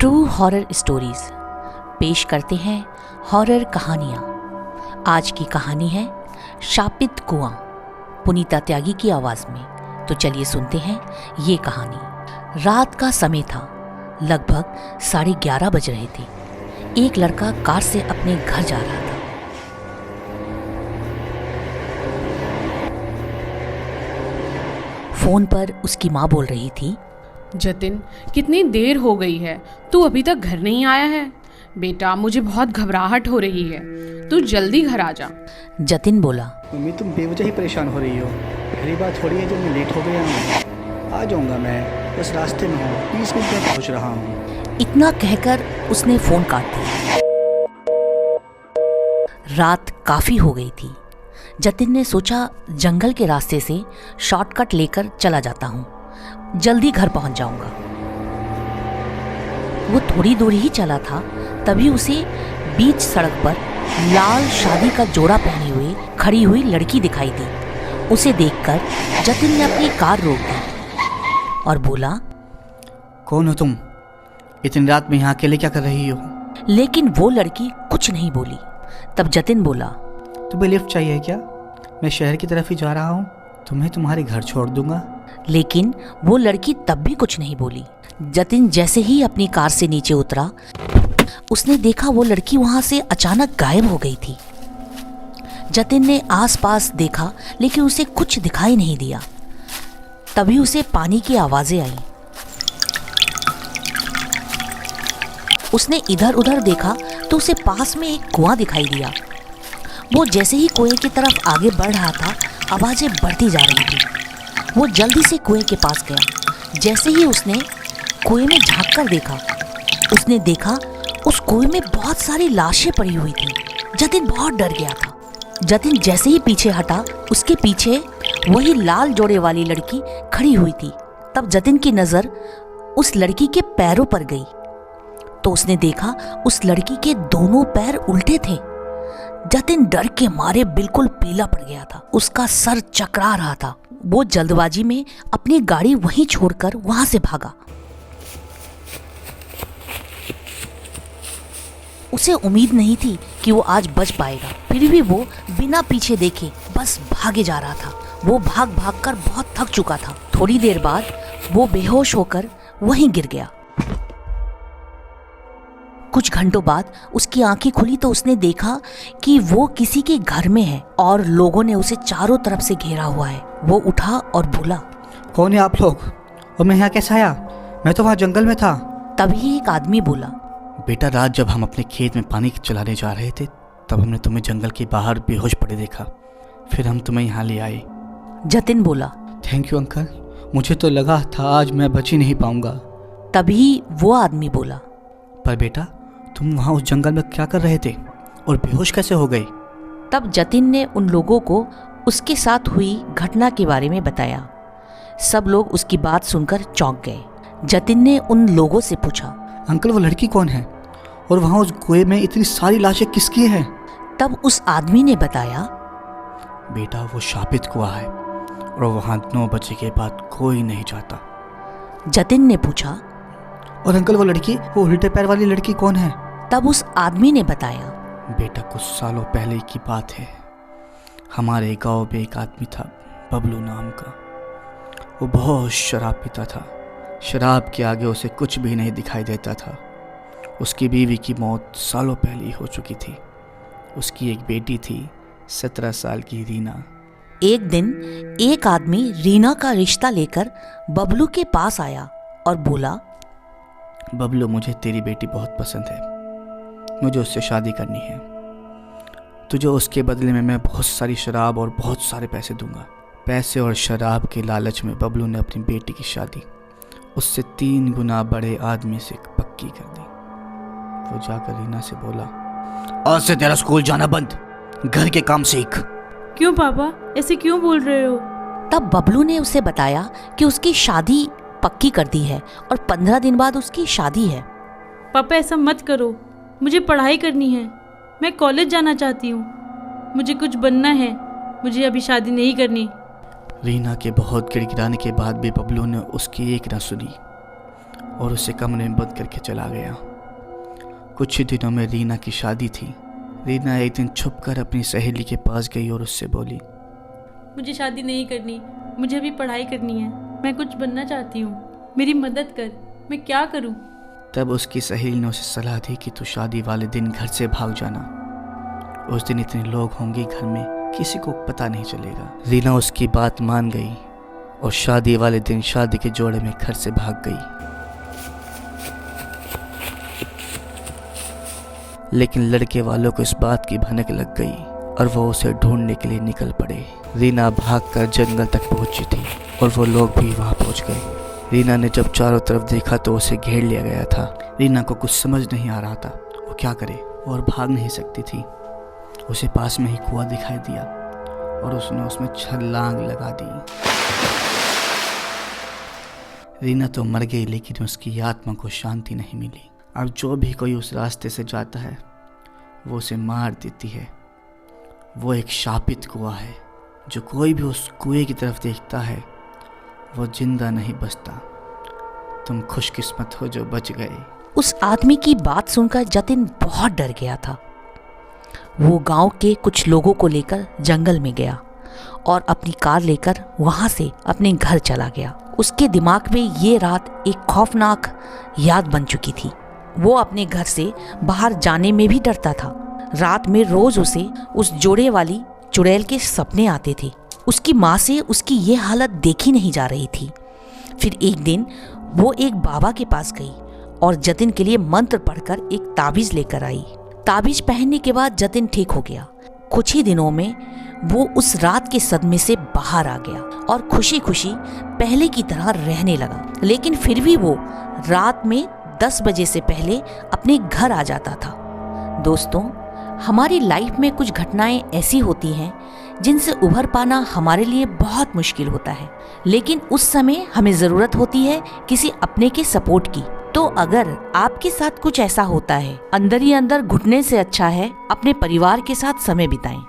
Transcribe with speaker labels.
Speaker 1: True horror stories पेश करते हैं हॉरर कहानियाँ। आज की कहानी है शापित कुआं, पुनीता त्यागी की आवाज़ में। तो चलिए सुनते हैं ये कहानी। रात का समय था, लगभग 11:30 बज रहे थे। एक लड़का कार से अपने घर जा रहा था। फोन पर उसकी माँ बोल रही थी,
Speaker 2: जतिन, कितनी देर हो गई है, तू अभी तक घर नहीं आया है। बेटा, मुझे बहुत घबराहट हो रही है, तू जल्दी घर आ जा।
Speaker 1: जतिन बोला,
Speaker 3: मम्मी तुम बेवजह ही परेशान हो रही हो। पहली बात थोड़ी है जब मैं लेट हो गया हूँ। आ जाऊँगा मैं, बस रास्ते में हूँ, 20 मिनट में पहुँच रहा हूँ।
Speaker 1: इतना कहकर उसने फोन काट दिया। रात काफी हो गई थी। जतिन ने सोचा जंगल के रास्ते से शॉर्टकट लेकर चला जाता हूँ, जल्दी घर पहुंच जाऊंगा। वो थोड़ी दूर ही चला था, तभी उसे बीच सड़क पर लाल शादी का जोड़ा पहने हुए खड़ी हुई लड़की दिखाई दी। उसे देखकर जतिन ने अपनी कार रोक दी और बोला,
Speaker 3: कौन हो तुम? इतनी रात में यहाँ अकेले क्या कर रही हो?
Speaker 1: लेकिन वो लड़की कुछ नहीं बोली। तब जतिन बोला,
Speaker 3: तुम्हें लिफ्ट चाहिए क्या? मैं शहर की तरफ ही जा रहा हूँ, तुम्हें तुम्हारे घर छोड़ दूंगा।
Speaker 1: लेकिन वो लड़की तब भी कुछ नहीं बोली। जतिन जैसे ही अपनी कार से नीचे उतरा, उसने देखा वो लड़की वहां से अचानक गायब हो गई थी। जतिन ने आसपास देखा, लेकिन उसे कुछ दिखाई नहीं दिया। तभी उसे पानी की आवाजें आई। उसने इधर उधर देखा तो उसे पास में एक कुआं दिखाई दिया। वो जैसे ही कुएं की तरफ आगे बढ़ रहा था, आवाजें बढ़ती जा रही थी। वो जल्दी से कुएं के पास गया। जैसे ही उसने कुएं में झांक कर देखा, उसने देखा उस कुएं में बहुत सारी लाशें पड़ी हुई थी। जतिन बहुत डर गया था। जतिन जैसे ही पीछे हटा, उसके पीछे वही लाल जोड़े वाली लड़की खड़ी हुई थी। तब जतिन की नजर उस लड़की के पैरों पर गई तो उसने देखा उस लड़की के दोनों पैर उल्टे थे। जतिन डर के मारे बिल्कुल पीला पड़ गया था। उसका सर चकरा रहा था। वो जल्दबाजी में अपनी गाड़ी वहीं छोड़कर वहां से भागा। उसे उम्मीद नहीं थी कि वो आज बच पाएगा, फिर भी वो बिना पीछे देखे बस भागे जा रहा था। वो भाग भाग कर बहुत थक चुका था। थोड़ी देर बाद वो बेहोश होकर वहीं गिर गया। कुछ घंटों बाद उसकी आंखें खुली तो उसने देखा कि वो किसी के घर में है और लोगों ने उसे चारों तरफ से घेरा हुआ है। वो उठा और बोला,
Speaker 3: कौन है आप लोग और मैं यहाँ कैसे आया? मैं तो वहाँ जंगल में था।
Speaker 1: तभी एक आदमी बोला,
Speaker 3: बेटा, रात जब हम अपने खेत में पानी चलाने जा रहे थे, तब हमने तुम्हें जंगल के बाहर बेहोश पड़े देखा। फिर हम तुम्हें यहाँ ले आए।
Speaker 1: जतिन बोला,
Speaker 3: थैंक यू अंकल, मुझे तो लगा था आज मैं बच ही नहीं पाऊंगा।
Speaker 1: तभी वो आदमी बोला,
Speaker 3: पर बेटा, तुम वहाँ उस जंगल में क्या कर रहे थे और बेहोश कैसे हो गई?
Speaker 1: तब जतिन ने उन लोगों को उसके साथ हुई घटना के बारे में बताया। सब लोग उसकी बात सुनकर चौंक गए। जतिन ने उन लोगों से पूछा,
Speaker 3: अंकल, वो लड़की कौन है और वहाँ उस कुएं में इतनी सारी लाशें किसकी हैं?
Speaker 1: तब उस आदमी ने बताया,
Speaker 3: बेटा, वो शापित कुआं है और वहाँ 9 बजे के बाद कोई नहीं जाता।
Speaker 1: जतिन ने पूछा,
Speaker 3: और अंकल, वो लड़की, वो उल्टे पैर वाली लड़की कौन है?
Speaker 1: तब उस आदमी ने बताया,
Speaker 3: बेटा, कुछ सालों पहले की बात है। हमारे गांव में एक आदमी था, बबलू नाम का। वो बहुत शराब पीता था। शराब के आगे उसे कुछ भी नहीं दिखाई देता था। उसकी बीवी की मौत सालों पहले ही हो चुकी थी। उसकी एक बेटी थी, 17 साल की रीना।
Speaker 1: एक दिन एक आदमी रीना का रिश्ता लेकर बबलू के पास आया और बोला,
Speaker 3: बबलू, मुझे तेरी बेटी बहुत पसंद है। मुझे उससे शादी करनी है। तुझे उसके बदले में मैं बहुत सारी शराब और बहुत सारे पैसे दूंगा। पैसे और शराब के लालच में बबलू ने अपनी बेटी की शादी उससे 3 गुना बड़े आदमी से पक्की कर दी। वो जाकर रीना से बोला, आज से तेरा स्कूल जाना बंद, घर के काम सीख।
Speaker 2: क्यों पापा, ऐसे क्यों बोल रहे हो?
Speaker 1: तब बबलू ने उसे बताया कि उसकी शादी पक्की कर दी है और 15 दिन बाद उसकी शादी है।
Speaker 4: पापा, ऐसा मत करो, मुझे पढ़ाई करनी है, मैं कॉलेज जाना चाहती हूँ, मुझे कुछ बनना है, मुझे अभी शादी नहीं करनी।
Speaker 3: रीना के बहुत गिड़गिड़ाने के बाद भी बबलू ने उसकी एक न सुनी और उसे कमरे में बंद करके चला गया। कुछ ही दिनों में रीना की शादी थी। रीना एक दिन छुपकर अपनी सहेली के पास गई और उससे बोली,
Speaker 4: मुझे शादी नहीं करनी, मुझे अभी पढ़ाई करनी है, मैं कुछ बनना चाहती हूँ, मेरी मदद कर, मैं क्या करूँ?
Speaker 3: तब उसकी सहेली ने उसे सलाह दी कि तू शादी वाले दिन घर से भाग जाना। उस दिन इतने लोग होंगे घर में, किसी को पता नहीं चलेगा। रीना उसकी बात मान गई और शादी वाले दिन शादी के जोड़े में घर से भाग गई। लेकिन लड़के वालों को इस बात की भनक लग गई और वो उसे ढूंढने के लिए निकल पड़े। रीना भागकर जंगल तक पहुंची थी और वो लोग भी वहां पहुंच गए। रीना ने जब चारों तरफ देखा तो उसे घेर लिया गया था। रीना को कुछ समझ नहीं आ रहा था, वो क्या करे और भाग नहीं सकती थी। उसे पास में ही कुआं दिखाई दिया और उसने उसमें छलांग लगा दी। रीना तो मर गई, लेकिन उसकी आत्मा को शांति नहीं मिली। अब जो भी कोई उस रास्ते से जाता है वो उसे मार देती है। वो एक शापित कुआं है, जो कोई भी उस कुएं की तरफ देखता है वो जिंदा नहीं बचता। तुम खुशकिस्मत हो जो बच गए।
Speaker 1: उस आदमी की बात सुनकर जतिन बहुत डर गया था। वो गांव के कुछ लोगों को लेकर जंगल में गया और अपनी कार लेकर वहां से अपने घर चला गया। उसके दिमाग में ये रात एक खौफनाक याद बन चुकी थी। वो अपने घर से बाहर जाने में भी डरता था। रात में रोज उसे उस जोड़े वाली चुड़ैल के सपने आते थे। उसकी माँ से उसकी ये हालत देखी नहीं जा रही थी। फिर एक दिन वो एक बाबा के पास गई और जतिन के लिए मंत्र पढ़कर एक ताबीज लेकर आई। ताबीज पहनने के बाद जतिन ठीक हो गया। कुछ ही दिनों में वो उस रात के सदमे से बाहर आ गया और खुशी खुशी पहले की तरह रहने लगा। लेकिन फिर भी वो रात में 10 बजे से पहले अपने घर आ जाता था। दोस्तों, हमारी लाइफ में कुछ घटनाएं ऐसी होती हैं जिनसे उभर पाना हमारे लिए बहुत मुश्किल होता है, लेकिन उस समय हमें ज़रूरत होती है किसी अपने के सपोर्ट की। तो अगर आपके साथ कुछ ऐसा होता है, अंदर ही अंदर घुटने से अच्छा है अपने परिवार के साथ समय बिताएं।